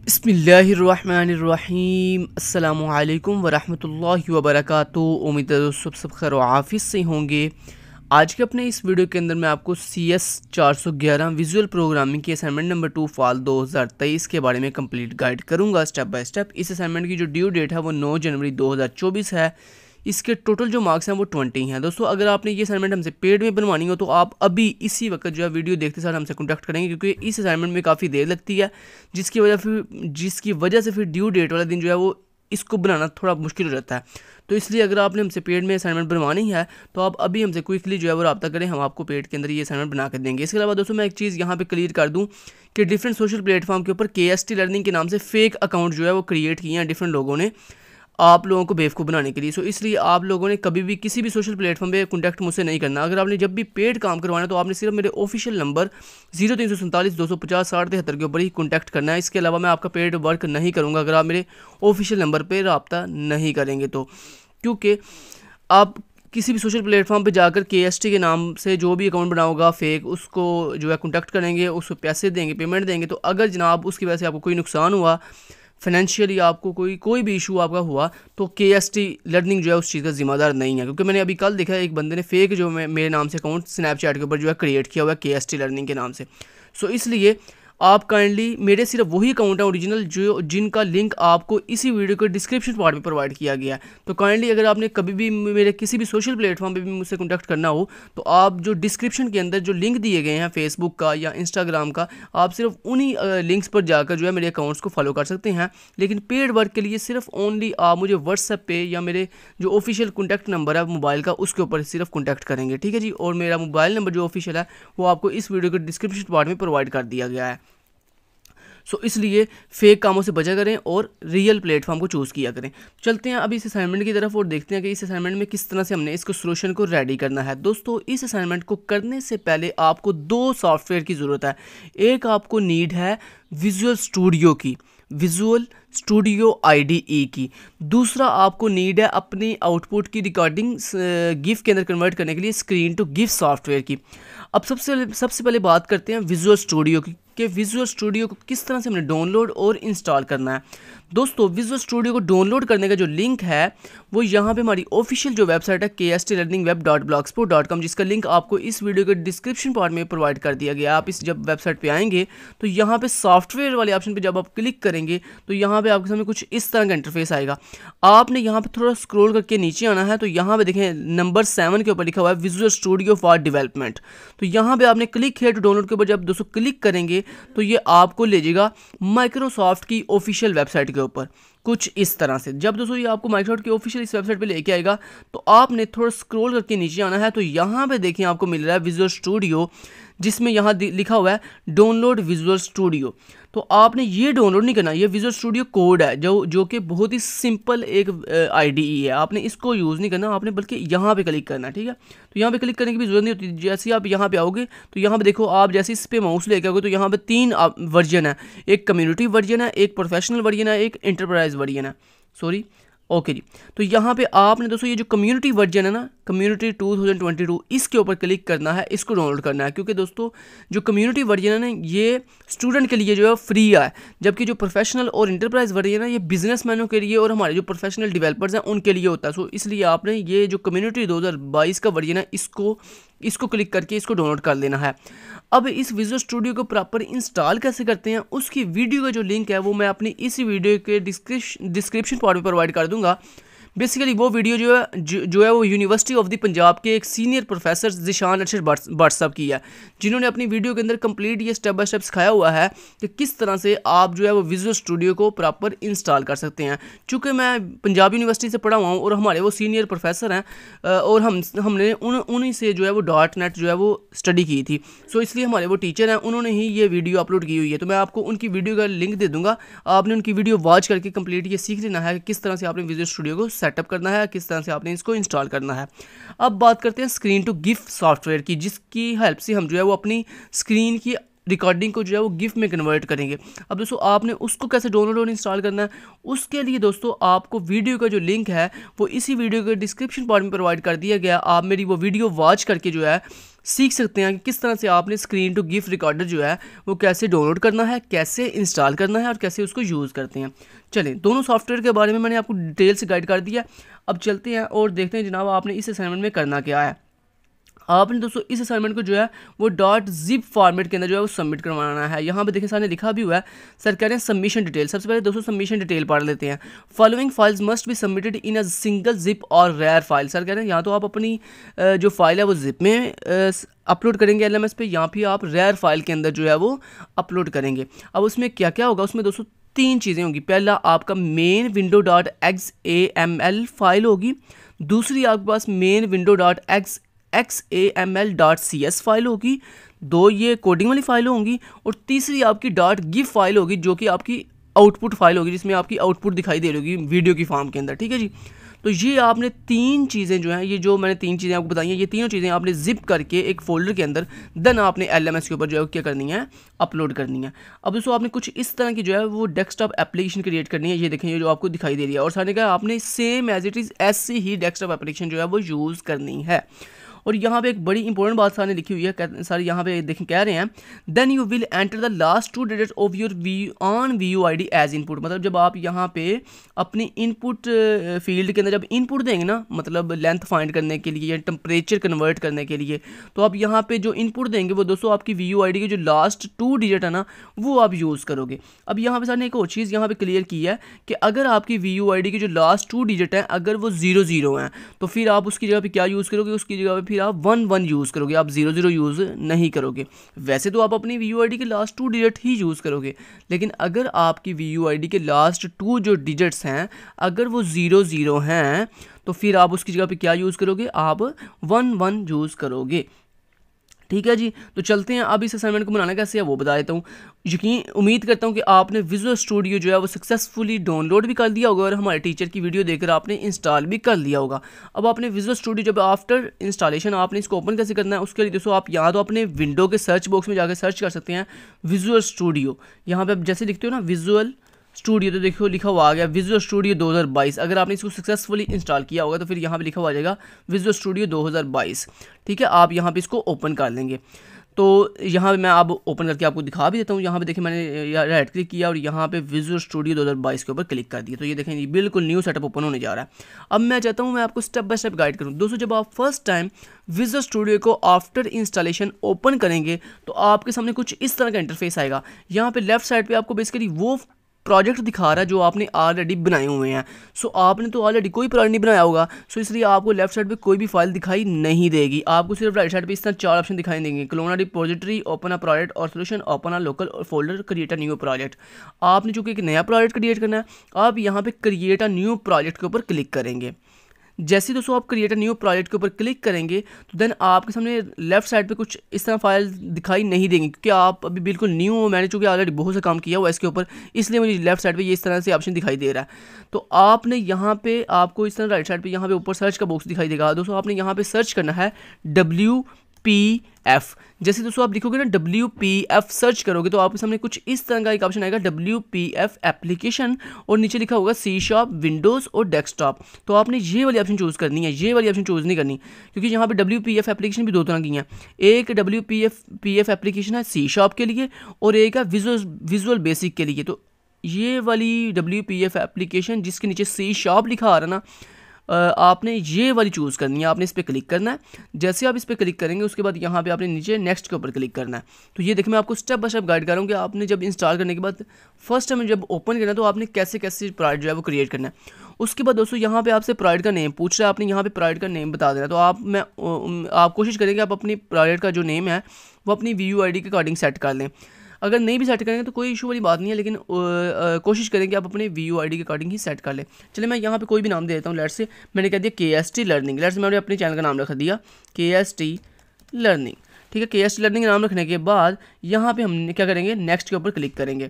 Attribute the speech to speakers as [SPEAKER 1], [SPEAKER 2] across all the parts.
[SPEAKER 1] बिस्मिल्लाहिर्रहमानिर्रहीम अस्सलामुअलैकुम वरहमतुल्लाहि वबरकातुहू। उम्मीद है दोस्तों सब खैर आफिस से होंगे। आज के अपने इस वीडियो के अंदर मैं आपको CS 411 विजुअल प्रोग्रामिंग की असाइनमेंट नंबर 2 फाल 2023 के बारे में कंप्लीट गाइड करूंगा स्टेप बाय स्टेप। इस असाइनमेंट की जो ड्यू डेट है वो 9 जनवरी 2024 है। इसके टोटल जो मार्क्स हैं वो 20 हैं। दोस्तों अगर आपने ये असाइनमेंट हमसे पेड में बनवानी हो तो आप अभी इसी वक्त जो है वीडियो देखते साथ हमसे कॉन्टैक्ट करेंगे, क्योंकि इस असाइनमेंट में काफ़ी देर लगती है, जिसकी वजह से फिर ड्यू डेट वाला दिन जो है वो इसको बनाना थोड़ा मुश्किल हो जाता है। तो इसलिए अगर आपने हमसे पेड में असाइनमेंट बनवानी है तो आप अभी हमसे क्विकली जो है वो रब्ता करें, हम आपको पेड के अंदर ये असाइनमेंट बना कर देंगे। इसके अलावा दोस्तों मैं एक चीज़ यहाँ पे क्लियर कर दूँ कि डिफरेंट सोशल प्लेटफॉर्म के ऊपर KST लर्निंग के नाम से फेक अकाउंट जो है वो क्रिएट किए हैं डिफरेंट लोगों ने आप लोगों को बेवकूफ़ बनाने के लिए। सो इसलिए आप लोगों ने कभी भी किसी भी सोशल प्लेटफॉर्म पे कॉन्टैक्ट मुझसे नहीं करना। अगर आपने जब भी पेड काम करवाना तो आपने सिर्फ मेरे ऑफिशियल नंबर 0347 250 60 73 के ऊपर ही कॉन्टैक्ट करना है। इसके अलावा मैं आपका पेड वर्क नहीं करूँगा अगर आप मेरे ऑफिशियल नंबर पर रब्ता नहीं करेंगे तो, क्योंकि आप किसी भी सोशल प्लेटफॉर्म पे जाकर KST के नाम से जो भी अकाउंट बनाओगा फेक, उसको जो है कॉन्टैक्ट करेंगे, उसको पैसे देंगे, पेमेंट देंगे। तो अगर जनाब उसकी वजह से आपको कोई नुकसान हुआ, फाइनेंशियली आपको कोई भी इशू आपका हुआ, तो KST लर्निंग जो है उस चीज़ का जिम्मेदार नहीं है। क्योंकि मैंने अभी कल देखा एक बंदे ने फेक जो मेरे नाम से अकाउंट स्नैपचैट के ऊपर जो है क्रिएट किया हुआ है KST लर्निंग के नाम से। सो इसलिए आप काइंडली मेरे सिर्फ वही अकाउंट है ओरिजिनल जो जिनका लिंक आपको इसी वीडियो के डिस्क्रिप्शन पार्ट में प्रोवाइड किया गया है। तो काइंडली अगर आपने कभी भी मेरे किसी भी सोशल प्लेटफॉर्म पे भी मुझसे कॉन्टैक्ट करना हो तो आप जो डिस्क्रिप्शन के अंदर जो लिंक दिए गए हैं फेसबुक का या इंस्टाग्राम का, आप सिर्फ उन्हीं लिंक्स पर जाकर जो है मेरे अकाउंट्स को फॉलो कर सकते हैं। लेकिन पेड वर्क के लिए सिर्फ ओनली आप मुझे व्हाट्सएप पे या मेरे जो ऑफिशियल कॉन्टैक्ट नंबर है मोबाइल का उसके ऊपर सिर्फ कॉन्टैक्ट करेंगे, ठीक है जी। और मेरा मोबाइल नंबर जो ऑफिशियल है वो आपको इस वीडियो के डिस्क्रिप्शन पार्ट में प्रोवाइड कर दिया गया है। सो इसलिए फेक कामों से बचा करें और रियल प्लेटफॉर्म को चूज़ किया करें। चलते हैं अभी इस असाइनमेंट की तरफ और देखते हैं कि इस असाइनमेंट में किस तरह से हमने इसको सोल्यूशन को रेडी करना है। दोस्तों इस असाइनमेंट को करने से पहले आपको 2 सॉफ्टवेयर की ज़रूरत है। एक आपको नीड है विजुअल स्टूडियो की, विजुअल स्टूडियो IDE की। दूसरा आपको नीड है अपनी आउटपुट की रिकॉर्डिंग गिफ के अंदर कन्वर्ट करने के लिए स्क्रीन टू गिफ सॉफ्टवेयर की। अब सबसे पहले बात करते हैं विजुअल स्टूडियो की कि विजुअल स्टूडियो को किस तरह से हमने डाउनलोड और इंस्टॉल करना है। दोस्तों विजुअल स्टूडियो को डाउनलोड करने का जो लिंक है वो यहाँ पे हमारी ऑफिशियल जो वेबसाइट है kstlearningweb.blogspot.com, जिसका लिंक आपको इस वीडियो के डिस्क्रिप्शन पार्ट में प्रोवाइड कर दिया गया। आप इस जब वेबसाइट पे आएंगे तो यहाँ पे सॉफ्टवेयर वाले ऑप्शन पे जब आप क्लिक करेंगे तो यहाँ पे आपके सामने कुछ इस तरह का इंटरफेस आएगा। आपने यहाँ पे थोड़ा स्क्रॉल करके नीचे आना है तो यहाँ पे देखें नंबर 7 के ऊपर लिखा हुआ है विजुअल स्टूडियो फॉर डेवलपमेंट। तो यहाँ पे आपने क्लिक किया टू डाउनलोड के ऊपर जब दोस्तों क्लिक करेंगे तो ये आपको ले जाएगा माइक्रोसॉफ्ट की ऑफिशियल वेबसाइट के ऊपर कुछ इस तरह से। जब दोस्तों ये आपको माइक्रोसॉफ्ट की ऑफिशियल इस वेबसाइट पे लेके आएगा तो आपने थोड़ा स्क्रॉल करके नीचे आना है तो यहाँ पे देखिए आपको मिल रहा है विजुअल स्टूडियो, जिसमें यहाँ लिखा हुआ है डाउनलोड विजुअल स्टूडियो। तो आपने ये डाउनलोड नहीं करना, ये विजुअल स्टूडियो कोड है जो कि बहुत ही सिंपल एक IDE है। आपने इसको यूज़ नहीं करना, आपने बल्कि यहाँ पे क्लिक करना है, ठीक है। तो यहाँ पे क्लिक करने की भी जरूरत नहीं होती। जैसे आप यहाँ पे आओगे तो यहाँ पे देखो, आप जैसे इस पे माउस लेके आओगे तो यहाँ पे 3 वर्जन है, एक कम्युनिटी वर्जन है, एक प्रोफेशनल वर्जन है, एक एंटरप्राइज वर्जन है। सॉरी, ओके जी। तो यहाँ पे आपने दोस्तों ये जो कम्युनिटी वर्जन है ना, कम्युनिटी 2022, इसके ऊपर क्लिक करना है, इसको डाउनलोड करना है। क्योंकि दोस्तों जो कम्युनिटी वर्जन है ना ये स्टूडेंट के लिए जो है फ्री है, जबकि जो प्रोफेशनल और इंटरप्राइज वर्जन है ये बिजनेसमैनों के लिए और हमारे जो प्रोफेशनल डेवलपर्स हैं उनके लिए होता है। सो इसलिए आपने ये जो कम्युनिटी 2022 का वर्जन है इसको क्लिक करके इसको डाउनलोड कर लेना है। अब इस विजुअल स्टूडियो को प्रॉपर इंस्टॉल कैसे करते हैं उसकी वीडियो का जो लिंक है वो मैं अपनी इसी वीडियो के डिस्क्रिप्शन पार्ट में प्रोवाइड कर दूंगा। बेसिकली वो वीडियो जो है वो यूनिवर्सिटी ऑफ द पंजाब के एक सीनियर प्रोफेसर ज़िशान अरशद भट्ट साहब की है, जिन्होंने अपनी वीडियो के अंदर कंप्लीट ये स्टेप बाय स्टेप सिखाया हुआ है कि किस तरह से आप जो है वो विजुअल स्टूडियो को प्रॉपर इंस्टॉल कर सकते हैं। चूँकि मैं पंजाब यूनिवर्सिटी से पढ़ा हुआ हूँ और हमारे वो सीनियर प्रोफेसर हैं और हमने उन्हीं से जो है वो .NET जो है वो स्टडी की थी। सो इसलिए हमारे वो टीचर हैं, उन्होंने ही ये वीडियो अपलोड की हुई है। तो मैं आपको उनकी वीडियो का लिंक दे दूँगा, आपने उनकी वीडियो वॉच करके कंप्लीट ये सीख लेना है कि किस तरह से आपने विजुअल स्टूडियो को सेटअप करना है, किस तरह से आपने इसको इंस्टॉल करना है। अब बात करते हैं स्क्रीन टू गिफ सॉफ्टवेयर की, जिसकी हेल्प से हम जो है वो अपनी स्क्रीन की रिकॉर्डिंग को जो है वो गिफ में कन्वर्ट करेंगे। अब दोस्तों आपने उसको कैसे डाउनलोड और इंस्टॉल करना है, उसके लिए दोस्तों आपको वीडियो का जो लिंक है वो इसी वीडियो के डिस्क्रिप्शन पार्ट में प्रोवाइड कर दिया गया। आप मेरी वो वीडियो वॉच करके जो है सीख सकते हैं कि किस तरह से आपने स्क्रीन टू गिफ रिकॉर्डर जो है वो कैसे डाउनलोड करना है, कैसे इंस्टॉल करना है और कैसे उसको यूज़ करते हैं। चलें, दोनों सॉफ्टवेयर के बारे में मैंने आपको डिटेल से गाइड कर दिया। अब चलते हैं और देखते हैं जनाब आपने इस असाइनमेंट में करना क्या है। आपने दोस्तों इस असाइनमेंट को जो है वो .zip फॉर्मेट के अंदर जो है वो सबमिट करवाना है। यहाँ पे देखें सामने लिखा भी हुआ है, सर कह रहे हैं सबमिशन डिटेल। सबसे पहले दोस्तों सबमिशन डिटेल पढ़ लेते हैं। Following files must be submitted in a single zip और रेयर फाइल। सर कह रहे हैं या तो आप अपनी जो फाइल है वो जिप में अपलोड करेंगे LMS पे, या फिर आप रेयर फाइल के अंदर जो है वो अपलोड करेंगे। अब उसमें क्या क्या होगा, उसमें दोस्तों 3 चीज़ें होंगी। पहला आपका मेन विंडो .xaml फाइल होगी, दूसरी आपके पास मेन विंडो .xaml.cs फाइल होगी, 2 ये कोडिंग वाली फाइल होंगी, और तीसरी आपकी .gif फाइल होगी जो कि आपकी आउटपुट फाइल होगी, जिसमें आपकी आउटपुट दिखाई दे रही होगी वीडियो की फॉर्म के अंदर। ठीक है जी, तो ये आपने 3 चीज़ें जो हैं, ये जो मैंने 3 चीज़ें आपको बताई हैं, ये तीनों चीज़ें आपने जिप करके एक फोल्डर के अंदर देन आपने LMS के ऊपर जो है क्या करनी है, अपलोड करनी है। अब दोस्तों आपने कुछ इस तरह की जो है वो डेस्कटॉप एप्लीकेशन क्रिएट करनी है। ये देखें, ये जो आपको दिखाई दे रही है, और सारे का आपने सेम एज इट इज़ ऐसे ही डेस्कटॉप एप्लीकेशन जो है वो यूज़ करनी है। और यहाँ पे एक बड़ी इंपॉर्टेंट बात सारे लिखी हुई है, सारे यहाँ पे देखें कह रहे हैं then you will enter the last 2 digits of your own VUID as input. मतलब जब आप यहाँ पे अपनी इनपुट फील्ड के अंदर जब इनपुट देंगे ना, मतलब लेंथ फाइंड करने के लिए या टेम्परेचर कन्वर्ट करने के लिए, तो आप यहाँ पे जो इनपुट देंगे वो दोस्तों आपकी VUID के जो लास्ट 2 डिजिट है ना वो आप यूज़ करोगे। अब यहाँ पे सर ने एक और चीज़ यहाँ पे क्लियर की है कि अगर आपकी VUID के जो लास्ट 2 डिजिट हैं अगर वो 00 हैं तो फिर आप उसकी जगह पे क्या यूज़ करोगे, उसकी जगह पे फिर आप 11 यूज़ करोगे, आप 00 यूज़ नहीं करोगे। वैसे तो आप अपनी VUID के लास्ट 2 डिजिट ही यूज़ करोगे, लेकिन अगर आपकी VUID के लास्ट 2 जो डिजिट्स हैं अगर वो 00 हैं तो फिर आप उसकी जगह पे क्या यूज़ करोगे, आप 11 यूज़ करोगे। ठीक है जी, तो चलते हैं अब इस असाइनमेंट को बनाना कैसे है वो बता देता हूँ। यकीन उम्मीद करता हूँ कि आपने विजुअल स्टूडियो जो है वो सक्सेसफुली डाउनलोड भी कर लिया होगा और हमारे टीचर की वीडियो देखकर आपने इंस्टॉल भी कर लिया होगा। अब आपने विजुअल स्टूडियो जब आफ्टर इंस्टॉलेशन आपने इसको ओपन कैसे करना है, उसके लिए दोस्तों आप यहाँ तो अपने विंडो के सर्च बॉक्स में जाकर सर्च कर सकते हैं विजुअल स्टूडियो। यहाँ पर आप जैसे लिखते हो ना विजुअल स्टूडियो, तो देखो लिखा हुआ आ गया विजुअल स्टूडियो 2022। अगर आपने इसको सक्सेसफुली इंस्टॉल किया होगा तो फिर यहाँ पे लिखा हुआ आ जाएगा विजुअल स्टूडियो 2022। ठीक है, आप यहाँ पे इसको ओपन कर लेंगे। तो यहाँ पे मैं अब ओपन करके आपको दिखा भी देता हूँ। यहाँ पे देखिए मैंने राइट क्लिक किया और यहाँ पे विजुअल स्टूडियो 2022 के ऊपर क्लिक कर दिया। तो ये देखें ये बिल्कुल न्यू सेटअप ओपन होने जा रहा है। अब मैं चाहता हूँ मैं आपको स्टेप बाय स्टेप गाइड करूँ। दोस्तों जब आप फर्स्ट टाइम विजुअल स्टूडियो को आफ्टर इंस्टॉलेशन ओपन करेंगे तो आपके सामने कुछ इस तरह का इंटरफेस आएगा। यहाँ पे लेफ्ट साइड पे आपको बेसिकली वो प्रोजेक्ट दिखा रहा है जो आपने ऑलरेडी बनाए हुए हैं। सो आपने तो ऑलरेडी कोई प्रोजेक्ट नहीं बनाया होगा, सो इसलिए आपको लेफ्ट साइड पे कोई भी फाइल दिखाई नहीं देगी। आपको सिर्फ राइट साइड पे इस तरह 4 ऑप्शन दिखाई देंगे, clone a repository, open a project और solution, open a local folder, create a new project. आपने चूँकि एक नया प्रोजेक्ट क्रिएट करना है, आप यहाँ पे क्रिएट अ न्यू प्रोजेक्ट के ऊपर क्लिक करेंगे। जैसे दोस्तों आप क्रिएट अ न्यू प्रोजेक्ट के ऊपर क्लिक करेंगे तो देन आपके सामने लेफ्ट साइड पे कुछ इस तरह फाइल दिखाई नहीं देंगी, क्योंकि आप अभी बिल्कुल न्यू हो। मैंने चूँकि ऑलरेडी बहुत सा काम किया हुआ है इसके ऊपर, इसलिए मुझे लेफ्ट साइड पे ये इस तरह से ऑप्शन दिखाई दे रहा है। तो आपने यहाँ पे आपको इस तरह राइट साइड पे यहाँ पे ऊपर सर्च का बॉक्स दिखाई देगा। दोस्तों आपने यहाँ पे सर्च करना है WPF। जैसे दोस्तों आप लिखोगे ना WPF सर्च करोगे तो आपके सामने कुछ इस तरह का एक ऑप्शन आएगा WPF एप्लीकेशन, और नीचे लिखा होगा C# विंडोज़ और डेस्कटॉप। तो आपने ये वाली ऑप्शन चूज़ करनी है, ये वाली ऑप्शन चूज़ नहीं करनी, क्योंकि यहाँ पे WPF एप्लीकेशन भी 2 तरह की हैं। एक WPF एप्लीकेशन है C# के लिए और एक है विजुअल बेसिक के लिए। तो ये वाली WPF एप्लीकेशन जिसके नीचे C# लिखा आ रहा है ना, आपने ये वाली चूज़ करनी है। आपने इस पर क्लिक करना है। जैसे आप इस पर क्लिक करेंगे उसके बाद यहाँ पे आपने नीचे नेक्स्ट के ऊपर क्लिक करना है। तो ये देखिए मैं आपको स्टेप बाय स्टेप गाइड कर रहा हूँ कि आपने जब इंस्टॉल करने के बाद फर्स्ट टाइम जब ओपन करना है तो आपने कैसे कैसे प्रोजेक्ट जो है वो क्रिएट करना है। उसके बाद दोस्तों यहाँ पे आपसे प्रोजेक्ट का नेम पूछ रहा है, आपने यहाँ पे प्रोजेक्ट का नेम बता देना। तो आप कोशिश करेंगे आप अपनी प्रोजेक्ट का जो नेम है वो अपनी VUID के अकॉर्डिंग सेट कर लें। अगर नहीं भी सेट करेंगे तो कोई इशू वाली बात नहीं है, लेकिन कोशिश करेंगे आप अपने VUID के अकॉर्डिंग ही सेट कर लें। चलिए मैं यहाँ पे कोई भी नाम दे देता हूँ। लेट्स से मैंने कह दिया KST लर्निंग। लेट्स से मैंने अपने चैनल का नाम रख दिया KST लर्निंग। ठीक है, KST लर्निंग नाम रखने के बाद यहाँ पे हम क्या करेंगे, नेक्स्ट के ऊपर क्लिक करेंगे।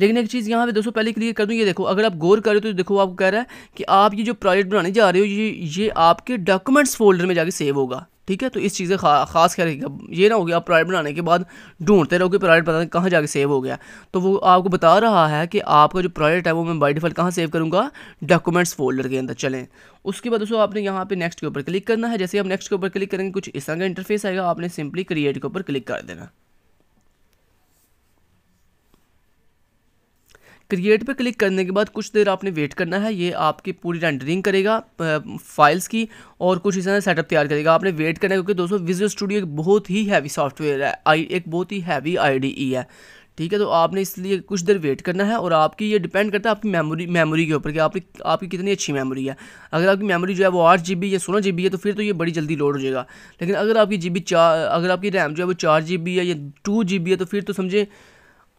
[SPEAKER 1] लेकिन एक चीज़ यहाँ पे दोस्तों पहले क्लियर कर दूँ, ये देखो अगर आप गौर करें तो देखो आपको कह रहा है कि आप ये जो प्रोजेक्ट बनाने जा रहे हो ये आपके डॉक्यूमेंट्स फोल्डर में जाके सेव होगा। ठीक है। तो इस चीज़ का खास ख्याल रखिएगा, ये ना हो गया आप प्रोजेक्ट बनाने के बाद ढूंढते रहोगे प्रोजेक्ट, पता नहीं कहाँ जाके सेव हो गया। तो वो आपको बता रहा है कि आपका जो प्रोजेक्ट है वो मैं बाय डिफ़ॉल्ट कहाँ सेव करूँगा, डॉक्यूमेंट्स फोल्डर के अंदर। चलें, उसके बाद दोस्तों आपने यहाँ पे नेक्स्ट के ऊपर क्लिक करना है। जैसे आप नेक्स्ट के ऊपर क्लिक करेंगे कुछ इस तरह का इंटरफेस आएगा, आपने सिंपली क्रिएट के ऊपर क्लिक कर देना। क्रिएट पे क्लिक करने के बाद कुछ देर आपने वेट करना है, ये आपकी पूरी रेंडरिंग करेगा फाइल्स की और कुछ इस तरह सेटअप तैयार करेगा। आपने वेट करना है क्योंकि दोस्तों विजुअल स्टूडियो एक बहुत ही हैवी सॉफ्टवेयर है, एक बहुत ही हैवी IDE है, ठीक है। तो आपने इसलिए कुछ देर वेट करना है और आपकी ये डिपेंड करता है आपकी मेमोरी के ऊपर कि आपकी कितनी अच्छी मेमोरी है। अगर आपकी मेमोरी जो है वो 8 GB या 16 GB है तो फिर तो ये बड़ी जल्दी लोड हो जाएगा। लेकिन अगर आपकी रैम जो है वो 4 GB है या 2 GB है तो फिर तो समझे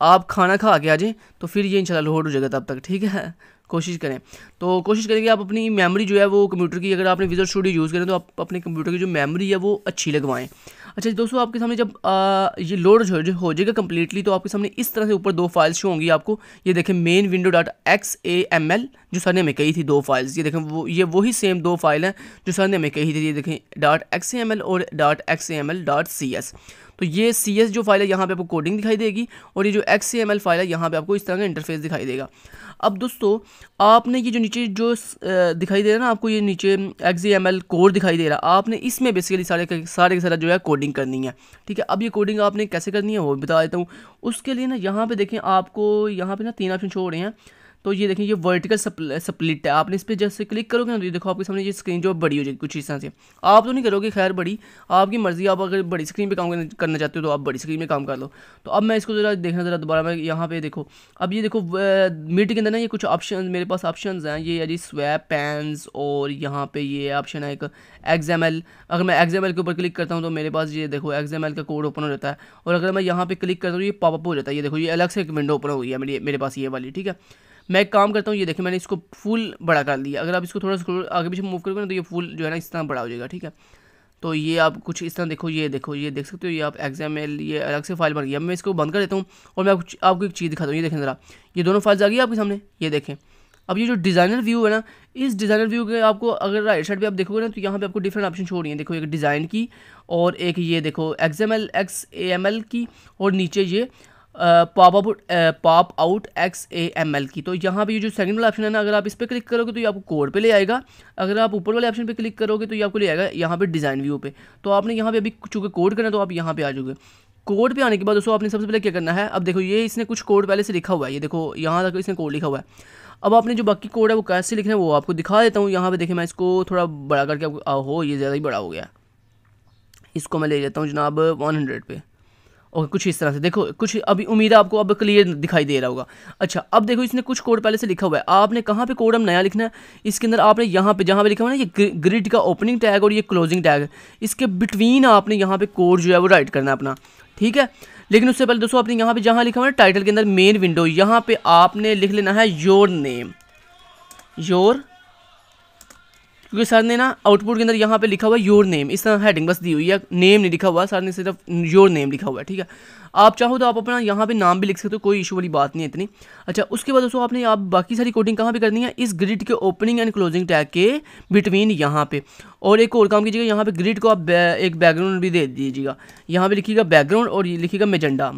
[SPEAKER 1] आप खाना खा के आ जाएँ तो फिर ये इंशाल्लाह लोड हो जाएगा तब तक, ठीक है। कोशिश करें, तो कोशिश करें कि आप अपनी मेमोरी जो है वो कंप्यूटर की, अगर आपने विजुअल स्टूडियो यूज़ करें तो आप अपने कंप्यूटर की जो मेमोरी है वो अच्छी लगवाएं। अच्छा दोस्तों, आपके सामने जब ये लोड हो जाएगा कम्प्लीटली तो आपके सामने इस तरह से ऊपर 2 फाइल्स शो होंगी आपको। ये देखें मेन विंडो डॉट XAML, जो सर ने हमें कही थी 2 फाइल्स, ये देखें ये वही सेम 2 फाइल हैं जो सर ने हमें कही थी। ये देखें .XAML और .XAML.CS। तो ये CS जो फाइल है यहाँ पे आपको कोडिंग दिखाई देगी और ये जो XAML फाइल है यहाँ पे आपको इस तरह का इंटरफेस दिखाई देगा। अब दोस्तों आपने ये जो नीचे जो दिखाई दे रहा है ना आपको, ये नीचे XAML कोड दिखाई दे रहा है, आपने इसमें बेसिकली सारे के सारा जो है कोडिंग करनी है, ठीक है। अब ये कोडिंग आपने कैसे करनी है वो बता देता हूँ। उसके लिए ना यहाँ पे देखें, आपको यहाँ पे ना 3 ऑप्शन शो हो रहे हैं। तो ये देखें ये वर्टिकल स्प्लिट है, आपने इस पर जैसे क्लिक करोगे ना तो ये देखो आपके सामने ये स्क्रीन जो बड़ी हो जाएगी कुछ इस तरह से। आप तो नहीं करोगे, खैर बड़ी आपकी मर्जी, आप अगर बड़ी स्क्रीन पे काम करना चाहते हो तो आप बड़ी स्क्रीन में काम कर लो। तो अब मैं इसको ज़रा देखना ज़रा दोबारा, मैं यहाँ पे देखो, अब ये देखो मिड के अंदर ना ये कुछ ऑप्शन मेरे पास ऑप्शन हैं, ये है जी स्वैप पैन्स और यहाँ पे ये ऑप्शन है एक XML। अगर मैं XML के ऊपर क्लिक करता हूँ तो मेरे पास ये देखो XML का कोड ओपन हो जाता है, और अगर मैं यहाँ पे क्लिक करता हूँ ये पॉपअप हो जाता है। ये देखो ये अलग से एक विंडो ओपन हो गई है मेरे पास ये वाली, ठीक है। मैं एक काम करता हूँ, ये देखिए मैंने इसको फुल बड़ा कर लिया। अगर आप इसको थोड़ा सा आगे पीछे मूव करोगे ना तो ये फुल जो है ना इस तरह बड़ा हो जाएगा, ठीक है। तो ये आप कुछ इस तरह देखो ये देख सकते हो, ये आप XML ये अलग से फाइल बन गई। अब मैं इसको बंद कर देता हूँ और मैं आपको एक चीज़ दिखाता हूँ। ये देखें ज़रा, ये दोनों फाइल्स आ गई आपके सामने, ये देखें। अब ये जो डिज़ाइनर व्यू है ना, इस डिज़ाइनर व्यू के आपको अगर राइट साइड पे आप देखोगे ना तो यहाँ पे आपको डिफरेंट ऑप्शन शो हो रही हैं। देखो एक डिज़ाइन की और एक ये देखो XAML की और नीचे ये पॉप आउट XAML की। तो यहाँ पे ये जो सेकंड वाला ऑप्शन है ना, अगर आप इस पर क्लिक करोगे तो ये आपको कोड पे ले आएगा। अगर आप ऊपर वाले ऑप्शन पे क्लिक करोगे तो ये आपको ले आएगा यहाँ पे डिज़ाइन व्यू पे। तो आपने यहाँ पे अभी चूँकि कोड करना है तो आप यहाँ पे आ जाओगे। कोड पे आने के बाद दोस्तों आपने सबसे पहले क्या करना है, अब देखो ये इसने कुछ कोड पहले से लिखा हुआ है, ये देखो यहाँ तक इसने कोड लिखा हुआ है। अब आपने जो बाकी कोड है वो कैसे लिखना है वो आपको दिखा देता हूँ। यहाँ पे देखिए मैं इसको थोड़ा बड़ा करके हो ये ज़्यादा ही बड़ा हो गया, इसको मैं ले जाता हूँ जनाब 100 पे। ओके कुछ इस तरह से देखो, कुछ अभी उम्मीद है आपको अब क्लियर दिखाई दे रहा होगा। अच्छा अब देखो इसने कुछ कोड पहले से लिखा हुआ है, आपने कहाँ पे कोड हम नया लिखना है, इसके अंदर आपने यहाँ पे जहाँ पे लिखा हुआ है ना ये ग्रिड का ओपनिंग टैग और ये क्लोजिंग टैग, इसके बिटवीन आपने यहाँ पे कोड जो है वो राइट करना है अपना, ठीक है। लेकिन उससे पहले दोस्तों आपने यहाँ पे जहाँ लिखा हुआ है टाइटल के अंदर मेन विंडो, यहाँ पे आपने लिख लेना है योर नेम, क्योंकि सर ने ना आउटपुट के अंदर यहाँ पे लिखा हुआ है योर नेम, इस तरह हेडिंग बस दी हुई है, नेम नहीं लिखा हुआ, सर ने सिर्फ योर नेम लिखा हुआ है, ठीक है। आप चाहो तो आप अपना यहाँ पे नाम भी लिख सकते हो, कोई इशू वाली बात नहीं है इतनी। अच्छा उसके बाद दोस्तों आपने बाकी सारी कोडिंग कहाँ पे करनी है, इस ग्रिड के ओपनिंग एंड क्लोजिंग टैग के बिटवीन यहाँ पे। और एक और काम कीजिएगा, यहाँ पे ग्रिड को आप एक बैकग्राउंड भी दे दीजिएगा, यहाँ पे लिखिएगा बैकग्राउंड और ये लिखिएगा मैजेंडा,